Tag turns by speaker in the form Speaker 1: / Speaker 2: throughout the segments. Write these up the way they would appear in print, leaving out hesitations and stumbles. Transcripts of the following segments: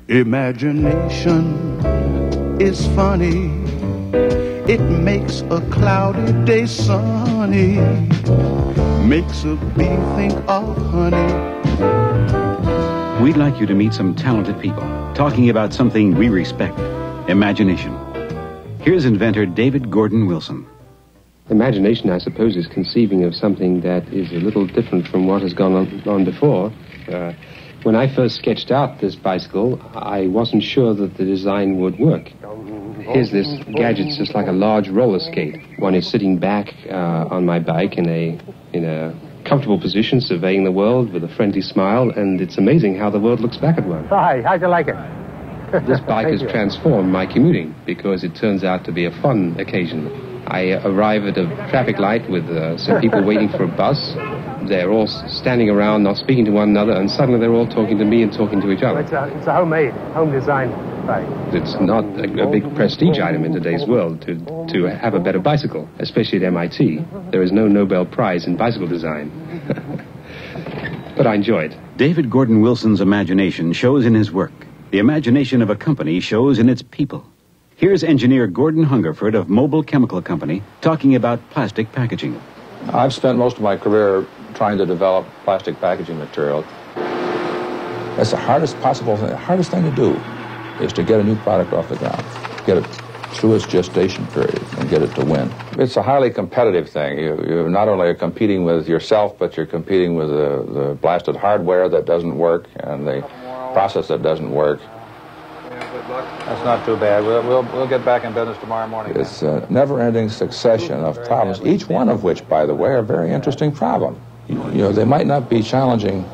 Speaker 1: Imagination is funny. It makes a cloudy day sunny. Makes a bee think of honey.
Speaker 2: We'd like you to meet some talented people talking about something we respect, imagination. Here's inventor David Gordon Wilson.
Speaker 3: Imagination, I suppose, is conceiving of something that is a little different from what has gone on before. When I first sketched out this bicycle, I wasn't sure that the design would work. Here's this gadget, it's just like a large roller skate. One is sitting back on my bike in a comfortable position, surveying the world with a friendly smile, and it's amazing how the world looks back at one.
Speaker 4: Hi, how'd you like it?
Speaker 3: This bike has transformed my commuting because it turns out to be a fun occasion. I arrive at a traffic light with some people waiting for a bus. They're all standing around, not speaking to one another, and suddenly they're all talking to me and talking to each other.
Speaker 4: It's a homemade, home-designed bike.
Speaker 3: It's not a big prestige item in today's world to have a better bicycle, especially at MIT. There is no Nobel Prize in bicycle design. But I enjoy it.
Speaker 2: David Gordon Wilson's imagination shows in his work. The imagination of a company shows in its people. Here's engineer Gordon Hungerford of Mobile Chemical Company talking about plastic packaging.
Speaker 5: I've spent most of my career trying to develop plastic packaging material. That's the hardest possible thing. The hardest thing to do is to get a new product off the ground, get it through its gestation period, and get it to win. It's a highly competitive thing. You not only are competing with yourself, but you're competing with the blasted hardware that doesn't work and the process that doesn't work.
Speaker 6: That's not too bad. We'll get back in business tomorrow morning.
Speaker 5: It's a never-ending succession of problems, each one of which, by the way, are a very interesting problem. You know, they might not be challenging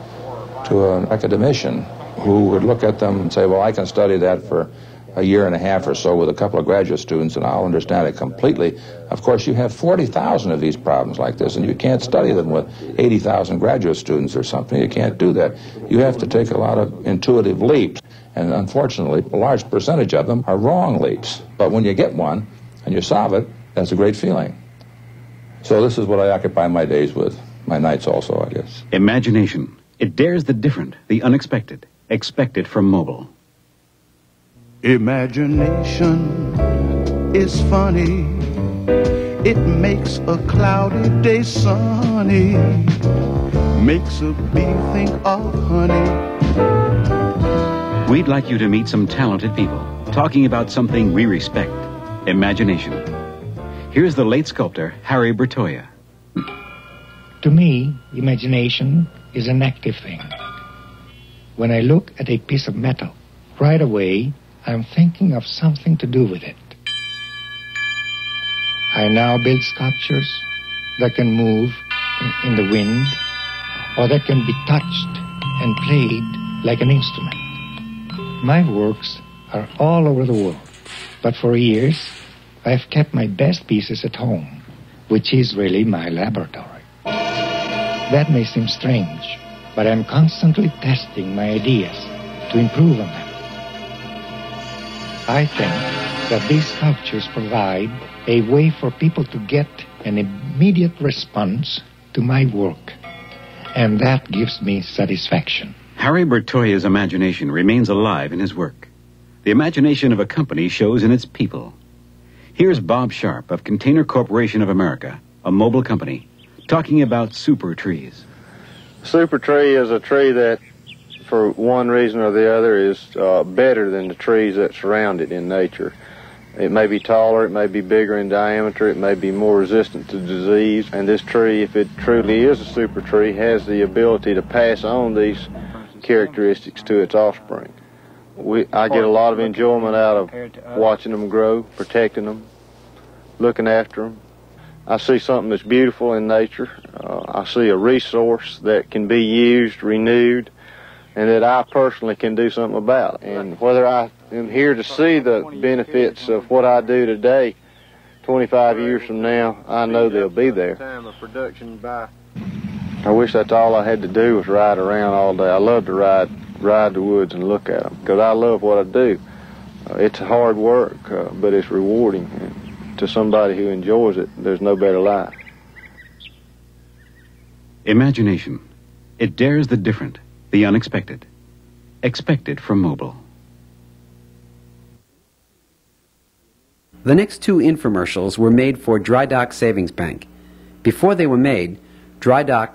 Speaker 5: to an academician who would look at them and say, well, I can study that for a year and a half or so with a couple of graduate students and I'll understand it completely. Of course, you have 40,000 of these problems like this, and you can't study them with 80,000 graduate students or something. You can't do that. You have to take a lot of intuitive leaps. And unfortunately, a large percentage of them are wrong leaps. But when you get one and you solve it, that's a great feeling. So this is what I occupy my days with, my nights also, I guess.
Speaker 2: Imagination. It dares the different, the unexpected. Expect it from Mobile.
Speaker 1: Imagination is funny. It makes a cloudy day sunny. Makes a bee think of honey.
Speaker 2: We'd like you to meet some talented people talking about something we respect, imagination. Here's the late sculptor, Harry Bertoia.
Speaker 7: To me, imagination is an active thing. When I look at a piece of metal, right away, I'm thinking of something to do with it. I now build sculptures that can move in the wind, or that can be touched and played like an instrument. My works are all over the world, but for years, I've kept my best pieces at home, which is really my laboratory. That may seem strange, but I'm constantly testing my ideas to improve on them. I think that these sculptures provide a way for people to get an immediate response to my work, and that gives me satisfaction.
Speaker 2: Harry Bertoia's imagination remains alive in his work. The imagination of a company shows in its people. Here's Bob Sharp of Container Corporation of America, a mobile company, talking about super trees.
Speaker 6: Super tree is a tree that, for one reason or the other, is better than the trees that surround it in nature. It may be taller, it may be bigger in diameter, it may be more resistant to disease, and this tree, if it truly is a super tree, has the ability to pass on these characteristics to its offspring. I get a lot of enjoyment out of watching them grow, protecting them, looking after them. I see something that's beautiful in nature. I see a resource that can be used, renewed, and that I personally can do something about. And whether I am here to see the benefits of what I do today, 25 years from now, I know they'll be there. I wish that's all I had to do was ride around all day. I love to ride the woods and look at them because I love what I do. It's hard work, but it's rewarding. And to somebody who enjoys it, there's no better life.
Speaker 2: Imagination. It dares the different, the unexpected. Expect it from Mobile.
Speaker 8: The next two infomercials were made for Dry Dock Savings Bank. Before they were made, Dry Dock